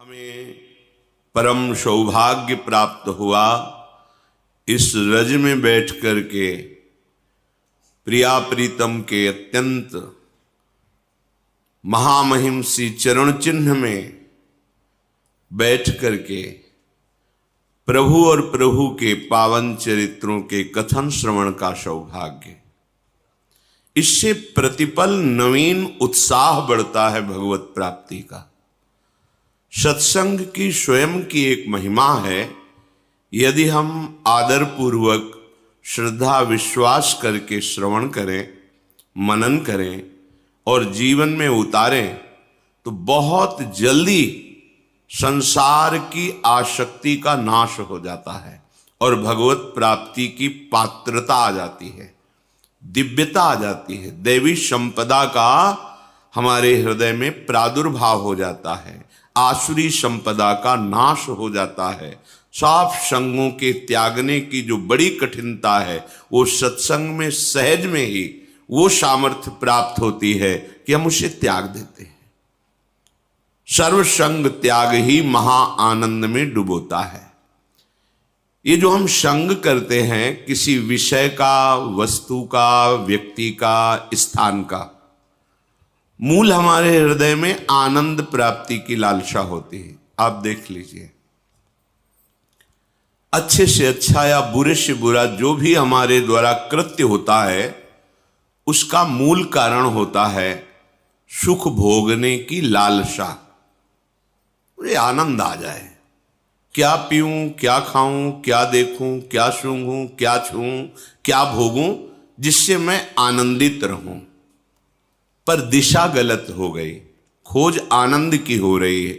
हमें परम सौभाग्य प्राप्त हुआ इस रज में बैठ कर के प्रिया प्रीतम के अत्यंत महामहिम सी चरण चिन्ह में बैठ कर के प्रभु और प्रभु के पावन चरित्रों के कथन श्रवण का सौभाग्य। इससे प्रतिपल नवीन उत्साह बढ़ता है भगवत प्राप्ति का। सत्संग की स्वयं की एक महिमा है। यदि हम आदर पूर्वक श्रद्धा विश्वास करके श्रवण करें, मनन करें और जीवन में उतारें तो बहुत जल्दी संसार की आसक्ति का नाश हो जाता है और भगवत प्राप्ति की पात्रता आ जाती है, दिव्यता आ जाती है, दैवी संपदा का हमारे हृदय में प्रादुर्भाव हो जाता है, आसुरी संपदा का नाश हो जाता है। साफ संगों के त्यागने की जो बड़ी कठिनता है वो सत्संग में सहज में ही वो सामर्थ्य प्राप्त होती है कि हम उसे त्याग देते हैं। सर्वसंग त्याग ही महा आनंद में डुबोता है। ये जो हम संग करते हैं किसी विषय का, वस्तु का, व्यक्ति का, स्थान का, मूल हमारे हृदय में आनंद प्राप्ति की लालसा होती है। आप देख लीजिए, अच्छे से अच्छा या बुरे से बुरा जो भी हमारे द्वारा कृत्य होता है उसका मूल कारण होता है सुख भोगने की लालसा। मुझे आनंद आ जाए, क्या पीऊं, क्या खाऊं, क्या देखूं, क्या सूंघूं, क्या छूऊं, क्या भोगूं, जिससे मैं आनंदित रहूं। पर दिशा गलत हो गई, खोज आनंद की हो रही है,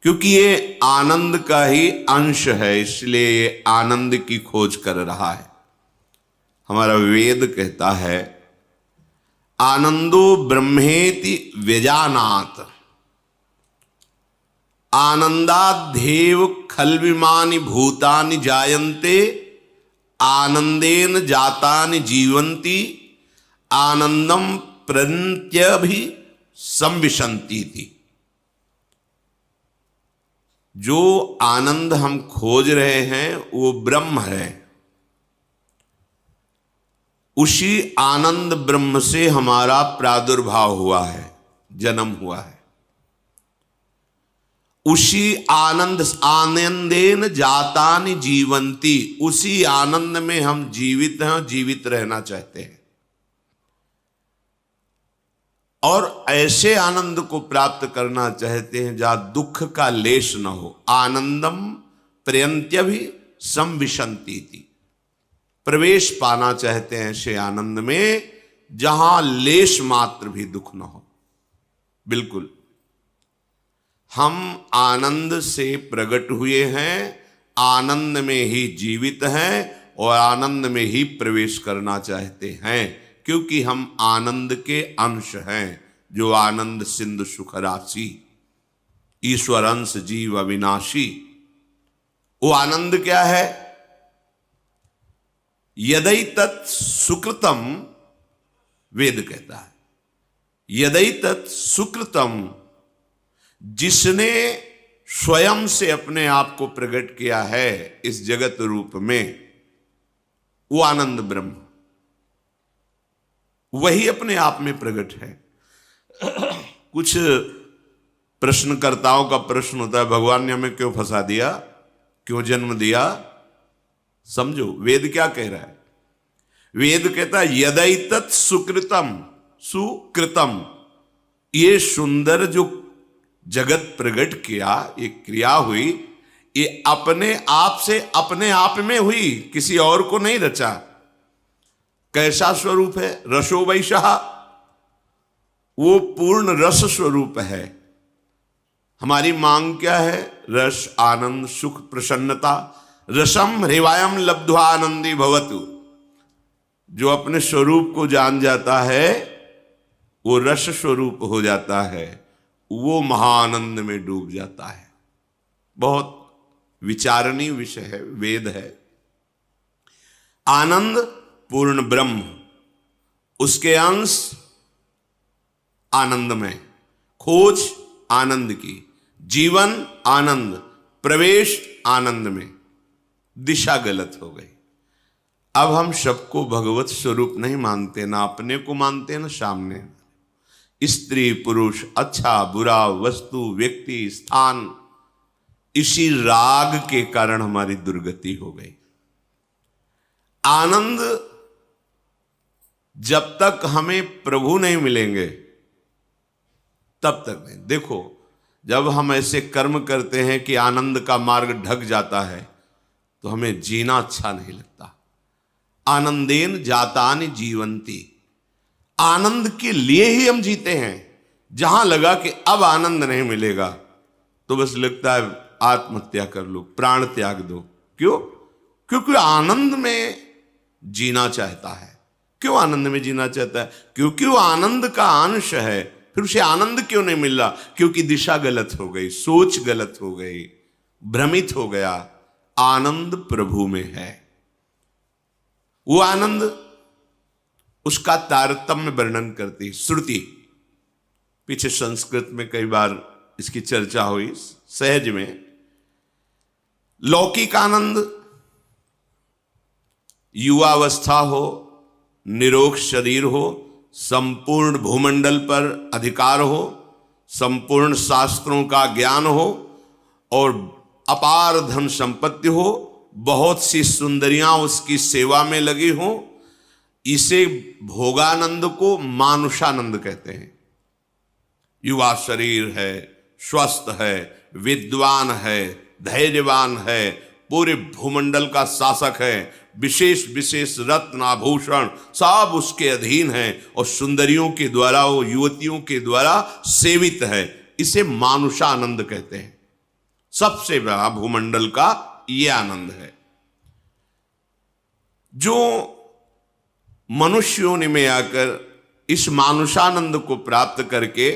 क्योंकि ये आनंद का ही अंश है, इसलिए ये आनंद की खोज कर रहा है। हमारा वेद कहता है आनंदो ब्रह्मेति व्यजानात आनंदाद्धेव खल्विमानि भूतानि जायन्ते आनंदेन जातानि जीवन्ति आनंदम प्रत्यभि संविशंति थी। जो आनंद हम खोज रहे हैं वो ब्रह्म है। उसी आनंद ब्रह्म से हमारा प्रादुर्भाव हुआ है, जन्म हुआ है। उसी आनंदेन जातानि जीवंती, उसी आनंद में हम जीवित हैं, जीवित रहना चाहते हैं और ऐसे आनंद को प्राप्त करना चाहते हैं जहां दुख का लेश न हो। आनंदम प्रयंत्यभि संविशंति थी। प्रवेश पाना चाहते हैं ऐसे आनंद में जहां लेश मात्र भी दुख न हो। बिल्कुल हम आनंद से प्रकट हुए हैं, आनंद में ही जीवित हैं और आनंद में ही प्रवेश करना चाहते हैं, क्योंकि हम आनंद के अंश हैं। जो आनंद सिंधु सुख राशि, ईश्वर अंश जीव अविनाशी। वो आनंद क्या है? यदैतत् सुकृतम, वेद कहता है यदैतत् सुकृतम, जिसने स्वयं से अपने आप को प्रकट किया है इस जगत रूप में, वो आनंद ब्रह्म वही अपने आप में प्रकट है। कुछ प्रश्नकर्ताओं का प्रश्न होता है, भगवान ने हमें क्यों फंसा दिया, क्यों जन्म दिया? समझो वेद क्या कह रहा है। वेद कहता है यदैतत् सुकृतम, सुकृतम, ये सुंदर जो जगत प्रकट किया, ये क्रिया हुई, ये अपने आप से अपने आप में हुई, किसी और को नहीं रचा। कैसा स्वरूप है? रसो वैशा, वो पूर्ण रस स्वरूप है। हमारी मांग क्या है? रस, आनंद, सुख, प्रसन्नता। रसम हृवायम लब्ध्वा आनंदी भवतु। जो अपने स्वरूप को जान जाता है वो रस स्वरूप हो जाता है, वो महाआनंद में डूब जाता है। बहुत विचारणीय विषय है, वेद है। आनंद पूर्ण ब्रह्म, उसके अंश आनंद में, खोज आनंद की, जीवन आनंद, प्रवेश आनंद में, दिशा गलत हो गई। अब हम सबको भगवत स्वरूप नहीं मानते, ना अपने को मानते ना सामने। स्त्री पुरुष, अच्छा बुरा, वस्तु व्यक्ति स्थान, इसी राग के कारण हमारी दुर्गति हो गई। आनंद जब तक हमें प्रभु नहीं मिलेंगे तब तक नहीं। देखो, जब हम ऐसे कर्म करते हैं कि आनंद का मार्ग ढक जाता है तो हमें जीना अच्छा नहीं लगता। आनंदेन जातानि जीवंती, आनंद के लिए ही हम जीते हैं। जहां लगा कि अब आनंद नहीं मिलेगा तो बस लगता है आत्महत्या कर लो, प्राण त्याग दो। क्यों? क्योंकि आनंद में जीना चाहता है। क्यों आनंद में जीना चाहता है? क्योंकि वो आनंद का अंश है। फिर उसे आनंद क्यों नहीं मिल रहा? क्योंकि दिशा गलत हो गई, सोच गलत हो गई, भ्रमित हो गया। आनंद प्रभु में है। वो आनंद, उसका तारतम्य वर्णन करती श्रुति। पीछे संस्कृत में कई बार इसकी चर्चा हुई, सहज में। लौकिक आनंद, युवावस्था हो, निरोग शरीर हो, संपूर्ण भूमंडल पर अधिकार हो, संपूर्ण शास्त्रों का ज्ञान हो और अपार धन संपत्ति हो, बहुत सी सुंदरियां उसकी सेवा में लगी हो, इसे भोगानंद को मानुषानंद कहते हैं। युवा शरीर है, स्वस्थ है, विद्वान है, धैर्यवान है, पूरे भूमंडल का शासक है, विशेष विशेष रत्न आभूषण सब उसके अधीन है और सुंदरियों के द्वारा, वो युवतियों के द्वारा सेवित है। इसे मानुषानंद कहते हैं। सबसे बड़ा भूमंडल का ये आनंद है। जो मनुष्य योनि में आकर इस मानुषानंद को प्राप्त करके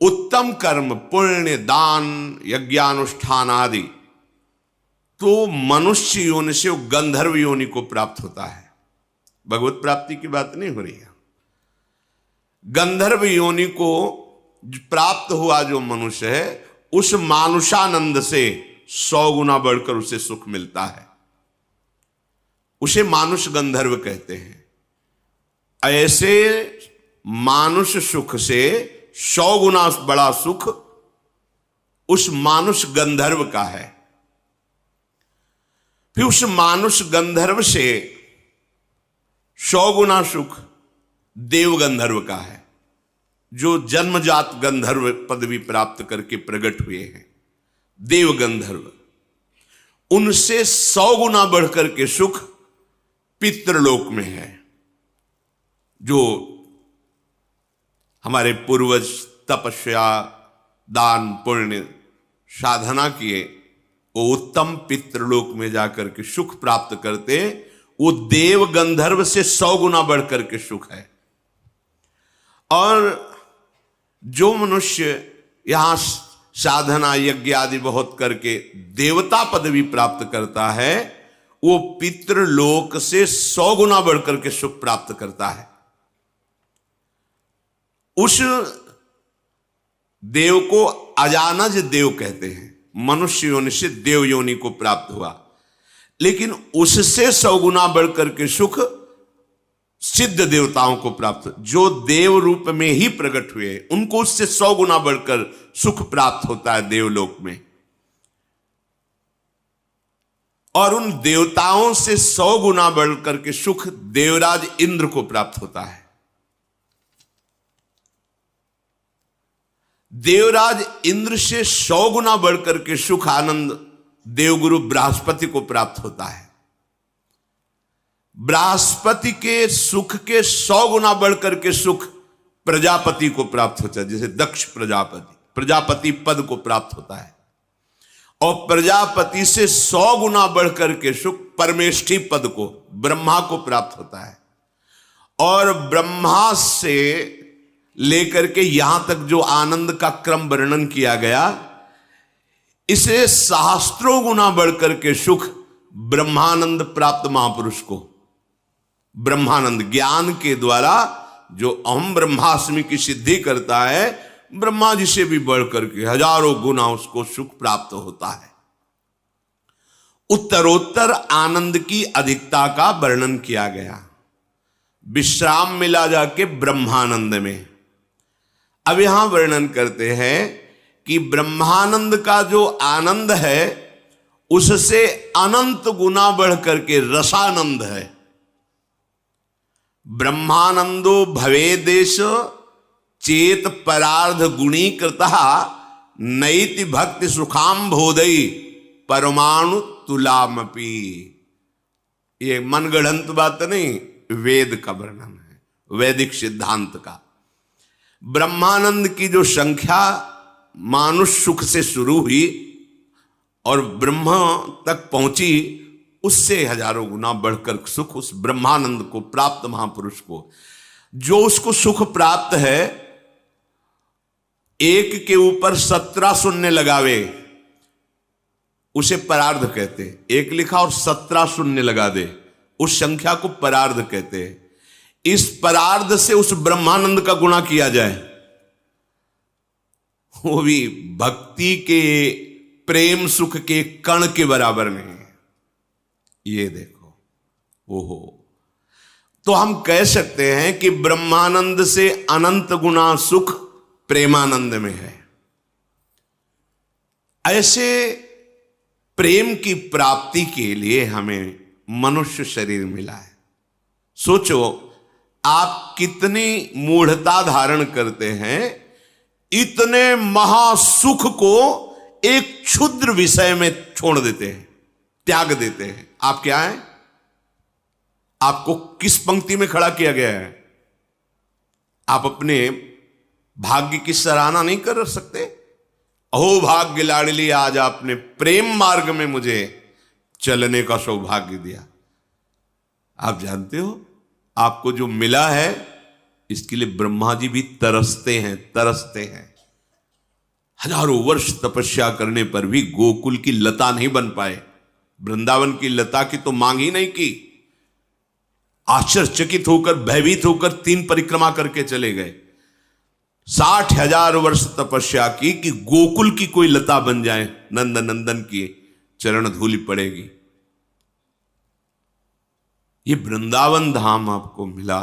उत्तम कर्म, पुण्य, दान, यज्ञानुष्ठान आदि, तो मनुष्य योनि से गंधर्व योनि को प्राप्त होता है। भगवत प्राप्ति की बात नहीं हो रही है। गंधर्व योनि को प्राप्त हुआ जो मनुष्य है, उस मानुषानंद से 100 गुना बढ़कर उसे सुख मिलता है। उसे मानुष गंधर्व कहते हैं। ऐसे मानुष सुख से 100 गुना बड़ा सुख उस मानुष गंधर्व का है। फिर उस मानुष गंधर्व से 100 गुना सुख देव गंधर्व का है, जो जन्मजात गंधर्व पदवी प्राप्त करके प्रकट हुए हैं। देव गंधर्व, उनसे 100 गुना बढ़कर के सुख पितृलोक में है। जो हमारे पूर्वज तपस्या, दान, पुण्य, साधना किए, वो उत्तम पितृलोक में जाकर के सुख प्राप्त करते। वो देव गंधर्व से 100 गुना बढ़कर के सुख है। और जो मनुष्य यहां साधना यज्ञ आदि बहुत करके देवता पदवी प्राप्त करता है, वो पितृलोक से 100 गुना बढ़कर के सुख प्राप्त करता है। उस देव को अजानज देव कहते हैं। मनुष्य योनि से देव योनि को प्राप्त हुआ, लेकिन उससे 100 गुना बढ़कर के सुख सिद्ध देवताओं को प्राप्त, जो देव रूप में ही प्रकट हुए, उनको उससे 100 गुना बढ़कर सुख प्राप्त होता है देवलोक में। और उन देवताओं से 100 गुना बढ़कर के सुख देवराज इंद्र को प्राप्त होता है। देवराज इंद्र से 100 गुना बढ़कर के सुख आनंद देवगुरु बृहस्पति को प्राप्त होता है। बृहस्पति के सुख के 100 गुना बढ़कर के सुख प्रजापति को प्राप्त होता है। जैसे दक्ष प्रजापति पद को प्राप्त होता है। और प्रजापति से 100 गुना बढ़कर के सुख परमेष्ठी पद को, ब्रह्मा को प्राप्त होता है। और ब्रह्मा से लेकर के यहां तक जो आनंद का क्रम वर्णन किया गया, इसे सहस्त्रों गुना बढ़कर के सुख ब्रह्मानंद प्राप्त महापुरुष को, ब्रह्मानंद ज्ञान के द्वारा जो अहम ब्रह्मास्मि की सिद्धि करता है, ब्रह्मा जी से भी बढ़ करके हजारों गुना उसको सुख प्राप्त होता है। उत्तरोत्तर आनंद की अधिकता का वर्णन किया गया। विश्राम मिला जाके ब्रह्मानंद में। अब यहां वर्णन करते हैं कि ब्रह्मानंद का जो आनंद है उससे अनंत गुना बढ़ करके रसानंद है। ब्रह्मानंदो भवेदेश चेत परार्ध गुणीकृता नैति भक्ति सुखाम बोधई परमाणु तुलामपि। ये मनगढ़ंत बात नहीं, वेद का वर्णन है, वैदिक सिद्धांत का। ब्रह्मानंद की जो संख्या मानुष सुख से शुरू हुई और ब्रह्म तक पहुंची, उससे हजारों गुना बढ़कर सुख उस ब्रह्मानंद को प्राप्त महापुरुष को, जो उसको सुख प्राप्त है, एक के ऊपर 17 शून्य लगावे उसे परार्ध कहते हैं। एक लिखा और 17 शून्य लगा दे, उस संख्या को परार्ध कहते हैं। इस परार्ध से उस ब्रह्मानंद का गुणा किया जाए, वो भी भक्ति के प्रेम सुख के कण के बराबर नहीं है। ये देखो, ओहो, तो हम कह सकते हैं कि ब्रह्मानंद से अनंत गुना सुख प्रेमानंद में है। ऐसे प्रेम की प्राप्ति के लिए हमें मनुष्य शरीर मिला है। सोचो आप कितनी मूढ़ता धारण करते हैं, इतने महासुख को एक क्षुद्र विषय में छोड़ देते हैं, त्याग देते हैं। आप क्या हैं? आपको किस पंक्ति में खड़ा किया गया है? आप अपने भाग्य की सराहना नहीं कर सकते? अहो भाग्य लाडली, आज आपने प्रेम मार्ग में मुझे चलने का सौभाग्य दिया। आप जानते हो आपको जो मिला है, इसके लिए ब्रह्मा जी भी तरसते हैं। हजारों वर्ष तपस्या करने पर भी गोकुल की लता नहीं बन पाए। वृंदावन की लता की तो मांग ही नहीं की। आश्चर्यचकित होकर, भयभीत होकर 3 परिक्रमा करके चले गए। 60,000 वर्ष तपस्या की कि गोकुल की कोई लता बन जाए, नंद नंदन की चरण धूलि पड़ेगी। ये वृंदावन धाम आपको मिला,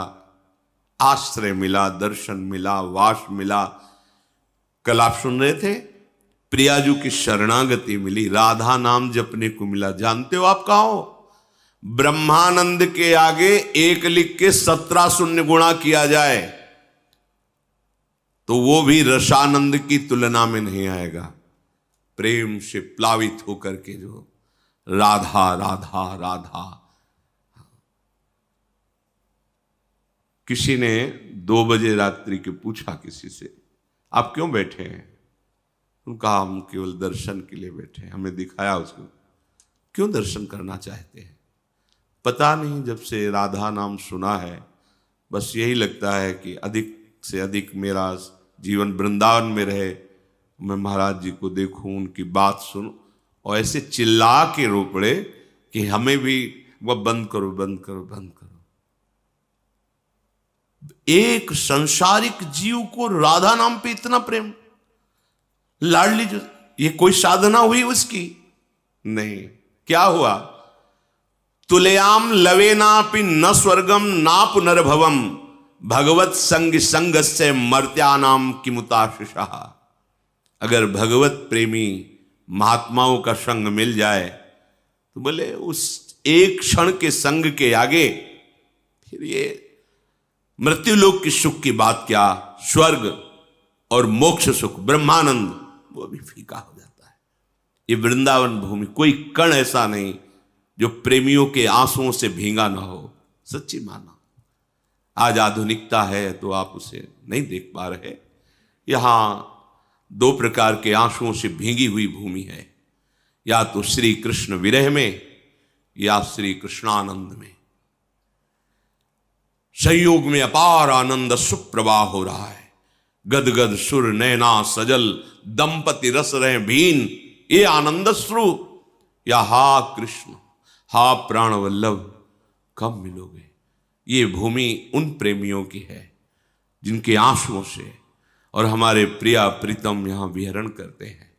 आश्रय मिला, दर्शन मिला, वास मिला। कल आप सुन रहे थे, प्रियाजू की शरणागति मिली, राधा नाम जपने को मिला। जानते हो आप कहां हो? ब्रह्मानंद के आगे 1 लिख के 17 शून्य गुणा किया जाए तो वो भी रसानंद की तुलना में नहीं आएगा। प्रेम से प्लावित होकर के जो राधा राधा राधा। किसी ने 2 बजे रात्रि के पूछा किसी से, आप क्यों बैठे हैं? उनका हम केवल दर्शन के लिए बैठे हैं। हमें दिखाया उसको, क्यों दर्शन करना चाहते हैं? पता नहीं, जब से राधा नाम सुना है बस यही लगता है कि अधिक से अधिक मेरा जीवन वृंदावन में रहे, मैं महाराज जी को देखूं, उनकी बात सुनूं, और ऐसे चिल्ला के रो पड़े कि हमें भी वह बंद करो बंद करो बंद करो। एक संसारिक जीव को राधा नाम पे इतना प्रेम, लाडली, जो ये कोई साधना हुई उसकी? नहीं। क्या हुआ? तुलयाम लवेनापि न स्वर्गम ना पुनर्भवम भगवत संग संगस्य मर्त्यानाम किमुताशिषा। अगर भगवत प्रेमी महात्माओं का संग मिल जाए तो बोले उस एक क्षण के संग के आगे फिर ये मृत्युलोक की सुख की बात क्या, स्वर्ग और मोक्ष सुख, ब्रह्मानंद, वो भी फीका हो जाता है। ये वृंदावन भूमि, कोई कण ऐसा नहीं जो प्रेमियों के आंसुओं से भींगा ना हो। सच्ची माना, आज आधुनिकता है तो आप उसे नहीं देख पा रहे। यहां 2 प्रकार के आंसुओं से भींगी हुई भूमि है, या तो श्री कृष्ण विरह में या श्री कृष्णानंद में। संयोग में अपार आनंद सुप्रवाह हो रहा है। गदगद सुर नैना सजल दंपति रस रहे भीन, ये आनंद श्रु। या हा कृष्ण हा प्राण वल्लभ कब मिलोगे। ये भूमि उन प्रेमियों की है जिनके आंसुओं से और हमारे प्रिया प्रीतम यहाँ विहरण करते हैं।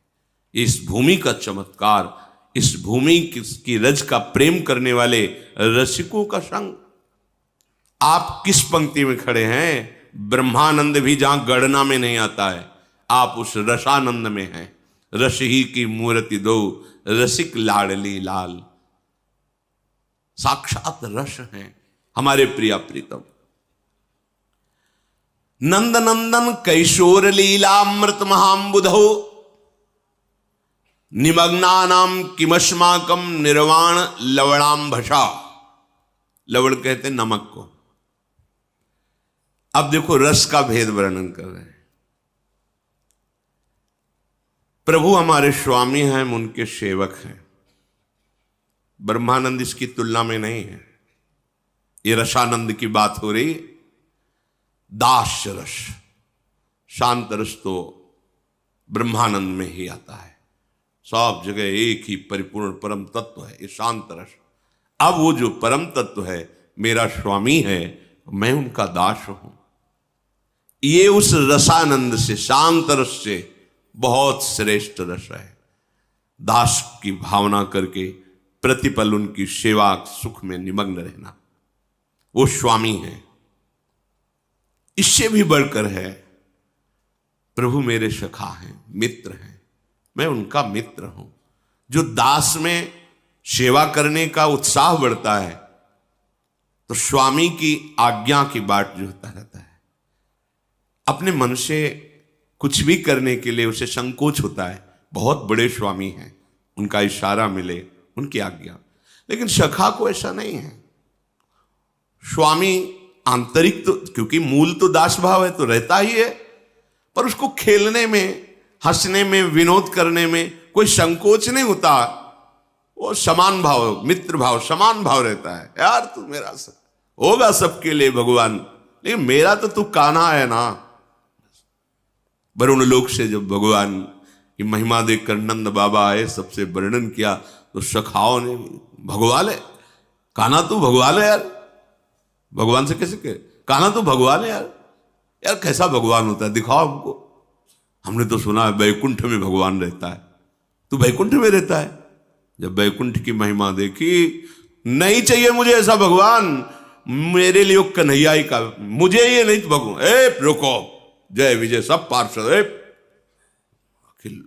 इस भूमि का चमत्कार, इस भूमि की रज का प्रेम करने वाले रसिकों का संग। आप किस पंक्ति में खड़े हैं? ब्रह्मानंद भी जहां गणना में नहीं आता है, आप उस रसानंद में हैं। रस ही की मूर्ति दो, रसिक लाडली लाल। साक्षात रस हैं हमारे प्रिया प्रीतम। नंद नंदन कैशोर लीलामृत महाम्बुधो, निमग्नानाम किमस्माकम निर्वाण लवणांभषा। लवण कहते हैं नमक को। अब देखो रस का भेद वर्णन कर रहे हैं। प्रभु हमारे स्वामी हैं, हम उनके सेवक हैं। ब्रह्मानंद इसकी तुलना में नहीं है। ये रसानंद की बात हो रही। दास रस, शांत रस तो ब्रह्मानंद में ही आता है। सब जगह एक ही परिपूर्ण परम तत्व है, ये शांत रस। अब वो जो परम तत्व है मेरा स्वामी है, मैं उनका दास हूं। ये उस रसानंद से, शांत रस से बहुत श्रेष्ठ रस है। दास की भावना करके प्रतिपल उनकी सेवा सुख में निमग्न रहना, वो स्वामी है। इससे भी बढ़कर है, प्रभु मेरे सखा हैं, मित्र हैं, मैं उनका मित्र हूं। जो दास में सेवा करने का उत्साह बढ़ता है तो स्वामी की आज्ञा की बाट जो होता रहता है। अपने मन से कुछ भी करने के लिए उसे संकोच होता है। बहुत बड़े स्वामी हैं, उनका इशारा मिले, उनकी आज्ञा। लेकिन सखा को ऐसा नहीं है। स्वामी आंतरिक तो, क्योंकि मूल तो दास भाव है, तो रहता ही है, पर उसको खेलने में, हंसने में, विनोद करने में कोई संकोच नहीं होता। वो समान भाव, मित्र भाव, समान भाव रहता है। यार तू मेरा सब होगा, सबके लिए भगवान, लेकिन मेरा तो तू कान्हा है ना। वरुण लोक से जब भगवान की महिमा देखकर नंद बाबा आए, सबसे वर्णन किया, तो सखाओं ने भगवान है, कान्हा तू भगवान है यार। भगवान से कैसे कहे, कान्हा तू भगवान है यार। यार कैसा भगवान होता है, दिखाओ हमको। हमने तो सुना है बैकुंठ में भगवान रहता है, तू बैकुंठ में रहता है। जब बैकुंठ की महिमा देखी, नहीं चाहिए मुझे ऐसा भगवान, मेरे लिए कन्हैया ही का, मुझे ये नहीं भगवान। ए रुको, जय विजय सब पार्षद, अखिल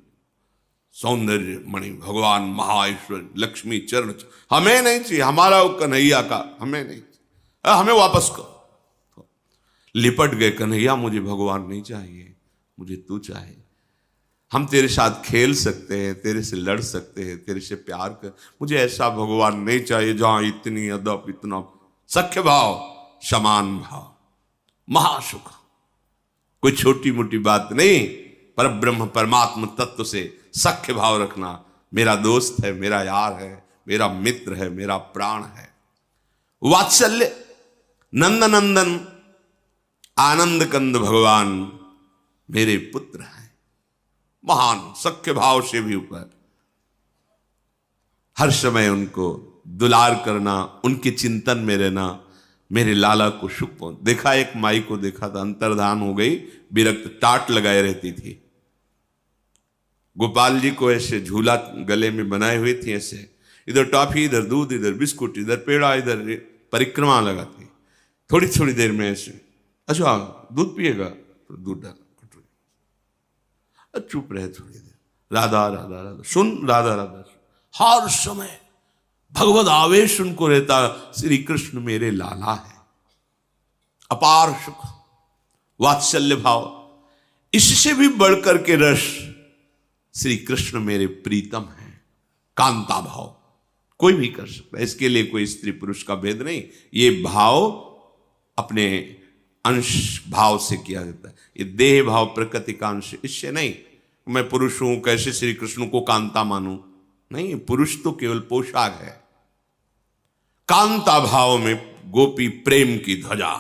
सौंदर्य मणि भगवान महाईश्वर लक्ष्मी चरण, हमें नहीं चाहिए, हमारा वो कन्हैया का हमें नहीं चाहिए, हमें वापस करो। लिपट गए, कन्हैया मुझे भगवान नहीं चाहिए, मुझे तू चाहिए। हम तेरे साथ खेल सकते हैं, तेरे से लड़ सकते हैं, तेरे से प्यार कर, मुझे ऐसा भगवान नहीं चाहिए जहां इतनी अदब, इतना सख्य भाव, समान भाव, महासुख। कोई छोटी मोटी बात नहीं, पर ब्रह्म परमात्म तत्व से सख्य भाव रखना। मेरा दोस्त है, मेरा यार है, मेरा मित्र है, मेरा प्राण है। वात्सल्य, नंद नंदन आनंद कंद भगवान मेरे पुत्र हैं। महान सख्य भाव से भी ऊपर, हर समय उनको दुलार करना, उनके चिंतन में रहना, मेरे लाला को सुख पहुंच। देखा, एक माई को देखा था, अंतर्धान हो गई, विरक्त, टाट लगाए रहती थी। गोपाल जी को ऐसे झूला गले में बनाए हुई थी, ऐसे इधर टॉफी, इधर दूध, इधर बिस्कुट, इधर पेड़ा, इधर परिक्रमा लगाती। थोड़ी थोड़ी देर में ऐसे, अच्छा दूध पिएगा तो दूध डाल, चुप रहे थोड़ी देर, राधा राधा राधा सुन, राधा राधा। हर समय भगवत आवेश उनको रहता, श्री कृष्ण मेरे लाला है। अपार सुख, वात्सल्य भाव। इससे भी बढ़कर के रस, श्री कृष्ण मेरे प्रीतम है। कांता भाव कोई भी कर सकता है, इसके लिए कोई स्त्री पुरुष का भेद नहीं। ये भाव अपने अंश भाव से किया जाता है। ये देह भाव, प्रकृति का अंश, इससे नहीं। मैं पुरुष हूं, कैसे श्री कृष्ण को कांता मानूं? नहीं, पुरुष तो केवल पोशाक है। कांता भाव में गोपी प्रेम की ध्वजा,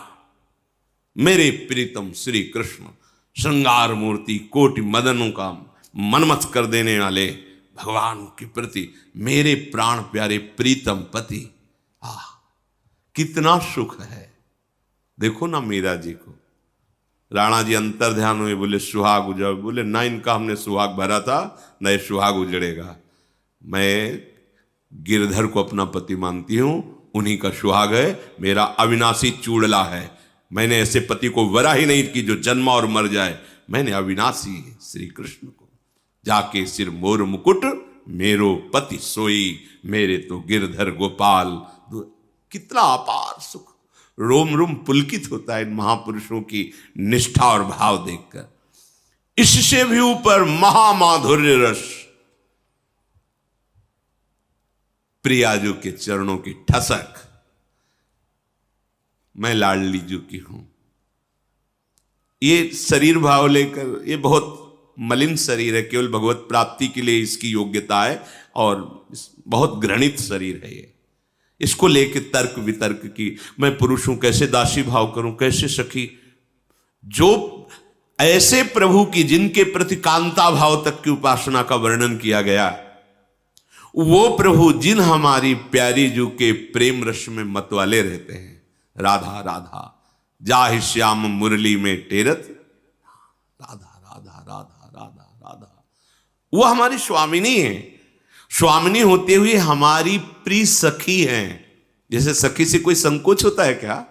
मेरे प्रीतम श्री कृष्ण, श्रृंगार मूर्ति, कोटि मदनों का मनमथ कर देने वाले भगवान के प्रति मेरे प्राण प्यारे प्रीतम पति। कितना सुख है। देखो ना मीरा जी को, राणा जी अंतर ध्यान हुए, बोले सुहाग उजड़, बोले ना इनका हमने सुहाग भरा था, न ये सुहाग उजड़ेगा। मैं गिरधर को अपना पति मानती हूं, उन्हीं का सुहाग है, मेरा अविनाशी चूड़ला है। मैंने ऐसे पति को वरा ही नहीं कि जो जन्मा और मर जाए। मैंने अविनाशी श्री कृष्ण को, जाके सिर मोर मुकुट मेरो पति सोई, मेरे तो गिरधर गोपाल। कितना अपार सुख, रोम रोम पुलकित होता है इन महापुरुषों की निष्ठा और भाव देखकर। इससे भी ऊपर महामाधुर्य रस, प्रियाजू के चरणों की ठसक। मैं लाडली जू की हूं। ये शरीर भाव लेकर, ये बहुत मलिन शरीर है, केवल भगवत प्राप्ति के लिए इसकी योग्यता है, और बहुत घृणित शरीर है ये। इसको लेके तर्क वितर्क की, मैं पुरुष हूं कैसे दासी भाव करूं, कैसे सखी। जो ऐसे प्रभु की जिनके प्रति कांता भाव तक की उपासना का वर्णन किया गया, वो प्रभु जिन हमारी प्यारी जू के प्रेम रस में मतवाले रहते हैं, राधा राधा जाहि श्याम मुरली में टेरत, राधा राधा राधा राधा राधा, वो हमारी स्वामिनी है। स्वामिनी होते हुए हमारी प्रिय सखी हैं। जैसे सखी से कोई संकोच होता है क्या?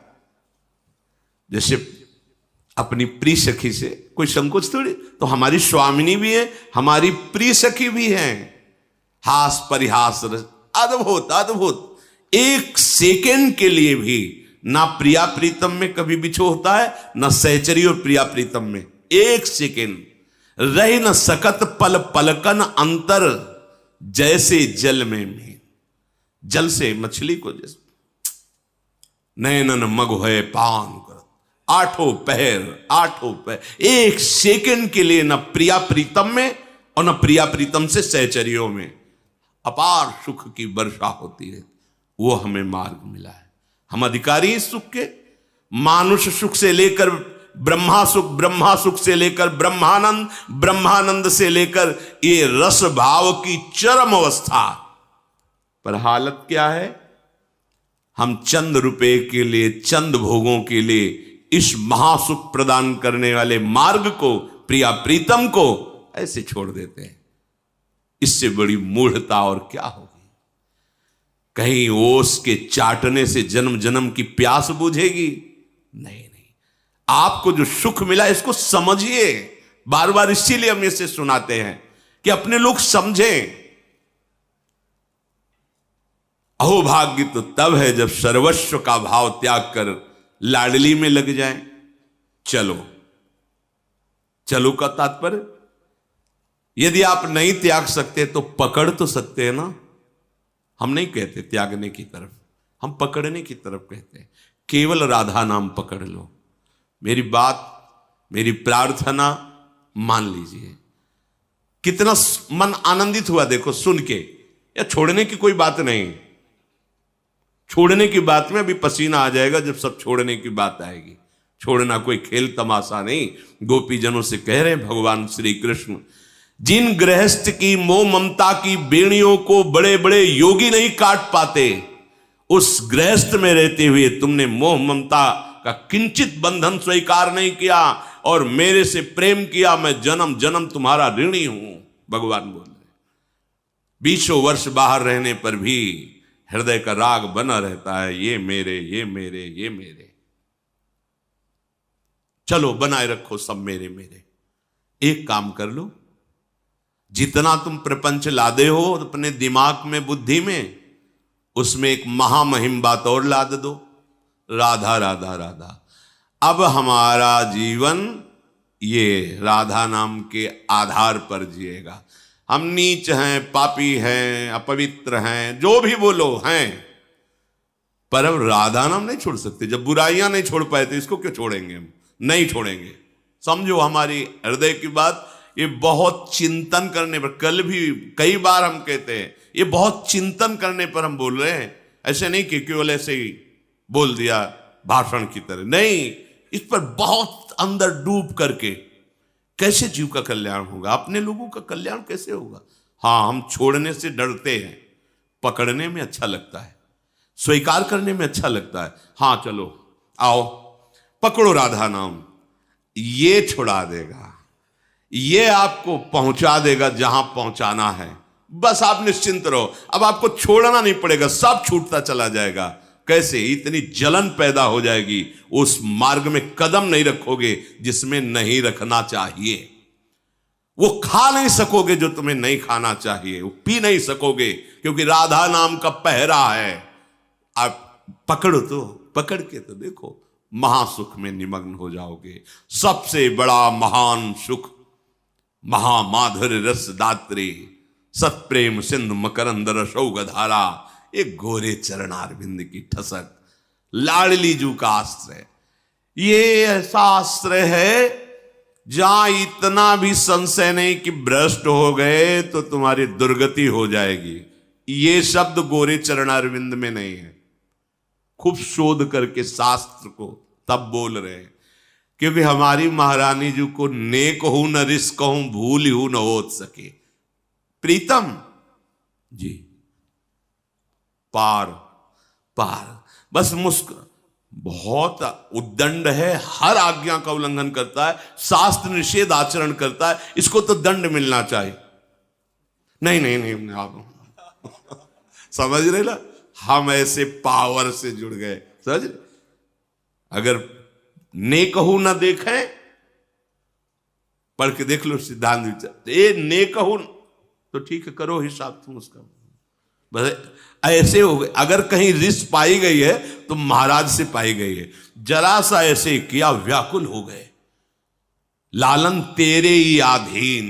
जैसे अपनी प्रिय सखी से कोई संकोच थोड़ी। तो हमारी स्वामिनी भी है, हमारी प्रिय सखी भी है। हास परिहास रस, अद्भुत अद्भुत। एक सेकेंड के लिए भी ना प्रिया प्रीतम में कभी बिछो होता है, ना सहचरी और प्रिया प्रीतम में एक सेकेंड रही न सकत पल पलकन अंतर, जैसे जल में मीन। जल से मछली को जैसे नैनन मग है पान कर, आठों पहर एक सेकंड के लिए न प्रिया प्रीतम में और न प्रिया प्रीतम से सहचरियों में अपार सुख की वर्षा होती है। वो हमें मार्ग मिला है। हम अधिकारी इस सुख के, मानुष सुख से लेकर ब्रह्मा सुख, ब्रह्मा सुख से लेकर ब्रह्मानंद, ब्रह्मानंद से लेकर ये रस भाव की चरम अवस्था। पर हालत क्या है? हम चंद रुपए के लिए, चंद भोगों के लिए इस महासुख प्रदान करने वाले मार्ग को, प्रिया प्रीतम को ऐसे छोड़ देते हैं। इससे बड़ी मूढ़ता और क्या होगी? कहीं ओस के चाटने से जन्म जन्म की प्यास बुझेगी? नहीं। आपको जो सुख मिला इसको समझिए। बार बार इसीलिए हम इसे सुनाते हैं कि अपने लोग समझें। अहोभाग्य तो तब है जब सर्वस्व का भाव त्याग कर लाडली में लग जाए। चलो का तात्पर्य, यदि आप नहीं त्याग सकते तो पकड़ तो सकते हैं ना। हम नहीं कहते त्यागने की तरफ, हम पकड़ने की तरफ कहते हैं। केवल राधा नाम पकड़ लो। मेरी बात, मेरी प्रार्थना मान लीजिए। कितना मन आनंदित हुआ देखो सुन के। या छोड़ने की कोई बात नहीं, छोड़ने की बात में अभी पसीना आ जाएगा जब सब छोड़ने की बात आएगी। छोड़ना कोई खेल तमाशा नहीं। गोपीजनों से कह रहे हैं भगवान श्री कृष्ण, जिन गृहस्थ की मोह ममता की बेड़ियों को बड़े बड़े योगी नहीं काट पाते, उस गृहस्थ में रहते हुए तुमने मोह ममता का किंचित बंधन स्वीकार नहीं किया और मेरे से प्रेम किया। मैं जन्म जन्म तुम्हारा ऋणी हूं, भगवान बोल रहे। 20 वर्ष बाहर रहने पर भी हृदय का राग बना रहता है, ये मेरे, ये मेरे, ये मेरे। चलो बनाए रखो सब मेरे मेरे। एक काम कर लो, जितना तुम प्रपंच लादे हो अपने दिमाग में, बुद्धि में, उसमें एक महामहिम बात और लाद दो, राधा राधा राधा। अब हमारा जीवन ये राधा नाम के आधार पर जिएगा। हम नीच हैं, पापी हैं, अपवित्र हैं, जो भी बोलो हैं, पर अब राधा नाम नहीं छोड़ सकते। जब बुराइयां नहीं छोड़ पाए तो इसको क्यों छोड़ेंगे? हम नहीं छोड़ेंगे। समझो हमारी हृदय की बात। ये बहुत चिंतन करने पर, कल भी कई बार हम कहते हैं, ये बहुत चिंतन करने पर हम बोल रहे हैं। ऐसे नहीं कि केवल ऐसे ही बोल दिया भाषण की तरह, नहीं। इस पर बहुत अंदर डूब करके कैसे जीव का कल्याण होगा, अपने लोगों का कल्याण कैसे होगा। हाँ, हम छोड़ने से डरते हैं, पकड़ने में अच्छा लगता है, स्वीकार करने में अच्छा लगता है। हाँ चलो आओ पकड़ो राधा नाम। ये छुड़ा देगा, ये आपको पहुंचा देगा जहां पहुंचाना है। बस आप निश्चिंत रहो, अब आपको छोड़ना नहीं पड़ेगा, सब छूटता चला जाएगा। कैसे? इतनी जलन पैदा हो जाएगी, उस मार्ग में कदम नहीं रखोगे जिसमें नहीं रखना चाहिए। वो खा नहीं सकोगे जो तुम्हें नहीं खाना चाहिए, वो पी नहीं सकोगे, क्योंकि राधा नाम का पहरा है। आप पकड़ो तो, पकड़ के तो देखो, महासुख में निमग्न हो जाओगे। सबसे बड़ा महान सुख महामाधुर्य रस दात्री सत्प्रेम सिंधु मकरंद रसौगधारा, एक गोरे चरणारविंद की ठसक, लाडली जू का आश्रय। ये ऐसा आश्रय है जहां इतना भी संशय नहीं कि भ्रष्ट हो गए तो तुम्हारी दुर्गति हो जाएगी। ये शब्द गोरे चरणारविंद में नहीं है। खूब शोध करके शास्त्र को तब बोल रहे हैं, क्योंकि हमारी महारानी जी को नेक हूं न रिस्क हूं, भूल हूं न हो सके। प्रीतम जी पार पार, बस मुस्कुरा, बहुत उद्दंड है, हर आज्ञा का उल्लंघन करता है, शास्त्र निषेध आचरण करता है, इसको तो दंड मिलना चाहिए। नहीं नहीं नहीं आप समझ रहे ना, हम ऐसे पावर से जुड़ गए, समझ। अगर नेकहू न देखें, पढ़ के देख लो सिद्धांत विचार, ये नेकहू तो ठीक है, करो हिसाब तुम उसका, बस ऐसे हो गए। अगर कहीं रिस पाई गई है तो महाराज से पाई गई है। जरा सा ऐसे किया, व्याकुल हो गए। लालन तेरे ही आधीन,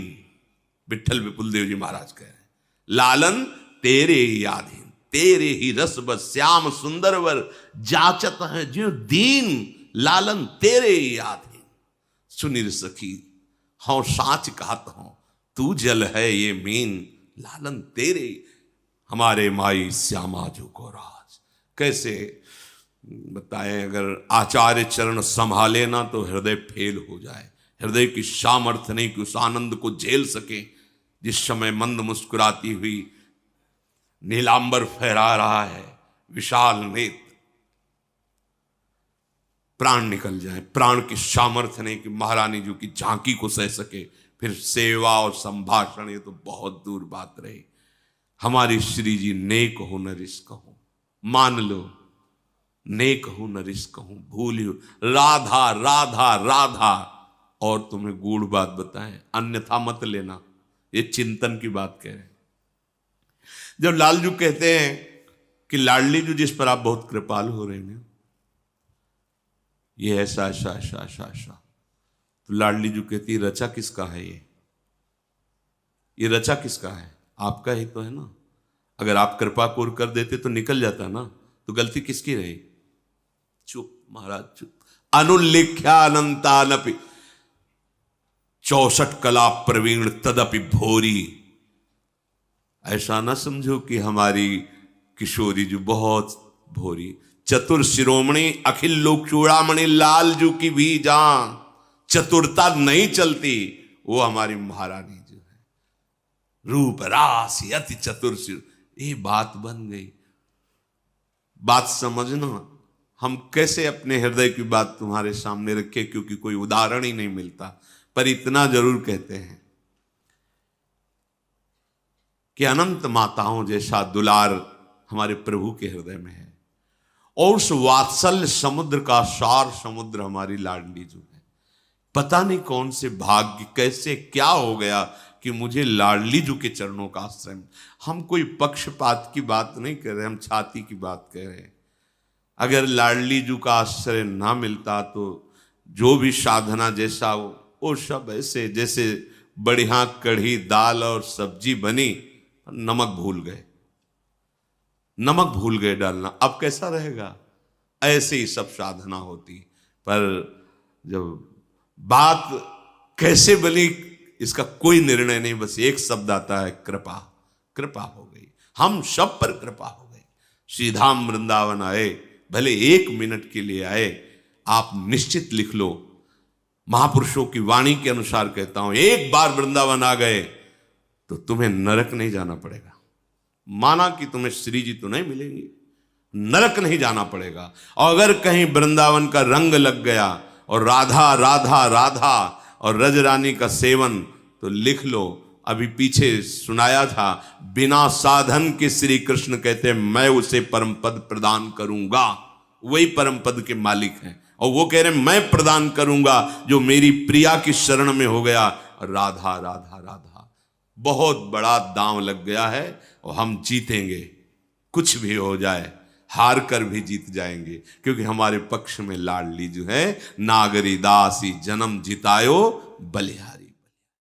विठल विपुल देव जी महाराज कह रहे हैं, लालन तेरे ही आधीन, तेरे ही रस बस श्याम सुंदर वर जाचत है जो दीन, लालन तेरे ही आधीन। सुनिर सखी हाँ साच कहत हूं, तू जल है ये मीन, लालन तेरे हमारे माई श्यामा जो को राज। कैसे बताएं, अगर आचार्य चरण संभाले ना तो हृदय फेल हो जाए। हृदय की सामर्थ्य नहीं कि उस आनंद को झेल सके। जिस समय मंद मुस्कुराती हुई नीलांबर फहरा रहा है, विशाल नेत्र, प्राण निकल जाए, प्राण की सामर्थ्य नहीं कि महारानी जी की झांकी को सह सके। फिर सेवा और संभाषण, ये तो बहुत दूर बात रही। हमारी श्री जी नेक हो न रिस्क हो, मान लो नेक हो न रिस्क हो, भूल हो राधा राधा राधा। और तुम्हें गूढ़ बात बताएं, अन्यथा मत लेना, ये चिंतन की बात कह रहे हैं। जब लालजू कहते हैं कि लाडली जू जिस पर आप बहुत कृपालु हो रहे हैं, ये ऐसा ऐसा ऐसा ऐसा ऐसा, तो लाडली जू कहती रचा किसका है? ये रचा किसका है? आपका ही तो है ना। अगर आप कृपा कोर कर देते तो निकल जाता ना, तो गलती किसकी रही? चुप महाराज चुप। अनुल्लेख्या अनंतानपि 64 कला प्रवीण तदपि भोरी। ऐसा ना समझो कि हमारी किशोरी जो बहुत भोरी, चतुर शिरोमणि अखिल लोक चूड़ामणि लाल जू की भी जान। चतुरता नहीं चलती, वो हमारी महारानी जो है, रूप राशि अति चतुर। ये बात बन गई। बात समझना, हम कैसे अपने हृदय की बात तुम्हारे सामने रखें, क्योंकि कोई उदाहरण ही नहीं मिलता। पर इतना जरूर कहते हैं कि अनंत माताओं जैसा दुलार हमारे प्रभु के हृदय में है, और उस वात्सल्य समुद्र का सार समुद्र हमारी लाडली जो है। पता नहीं कौन से भाग्य, कैसे क्या हो गया कि मुझे लाडली जू के चरणों का आश्रय। हम कोई पक्षपात की बात नहीं कर रहे, हम छाती की बात कह रहे हैं। अगर लाडली जू का आश्रय ना मिलता तो जो भी साधना जैसा वो सब ऐसे, जैसे बढ़िया कढ़ी दाल और सब्जी बनी, नमक भूल गए, नमक भूल गए डालना, अब कैसा रहेगा? ऐसे ही सब साधना होती। पर जब बात कैसे बनी इसका कोई निर्णय नहीं, बस एक शब्द आता है, कृपा। कृपा हो गई, हम सब पर कृपा हो गई। श्रीधाम वृंदावन आए, भले 1 मिनट के लिए आए, आप निश्चित लिख लो, महापुरुषों की वाणी के अनुसार कहता हूं, एक बार वृंदावन आ गए तो तुम्हें नरक नहीं जाना पड़ेगा। माना कि तुम्हें श्री जी तो नहीं मिलेंगे, नरक नहीं जाना पड़ेगा। और अगर कहीं वृंदावन का रंग लग गया, और राधा राधा राधा और रज रानी का सेवन तो लिख लो। अभी पीछे सुनाया था, बिना साधन के श्री कृष्ण कहते मैं उसे परम पद प्रदान करूंगा। वही परम पद के मालिक हैं और वो कह रहे मैं प्रदान करूंगा जो मेरी प्रिया की शरण में हो गया। राधा राधा राधा, बहुत बड़ा दांव लग गया है और हम जीतेंगे, कुछ भी हो जाए हार कर भी जीत जाएंगे, क्योंकि हमारे पक्ष में लाडली जो है नागरी दासी जन्म जितायो बलिहारी।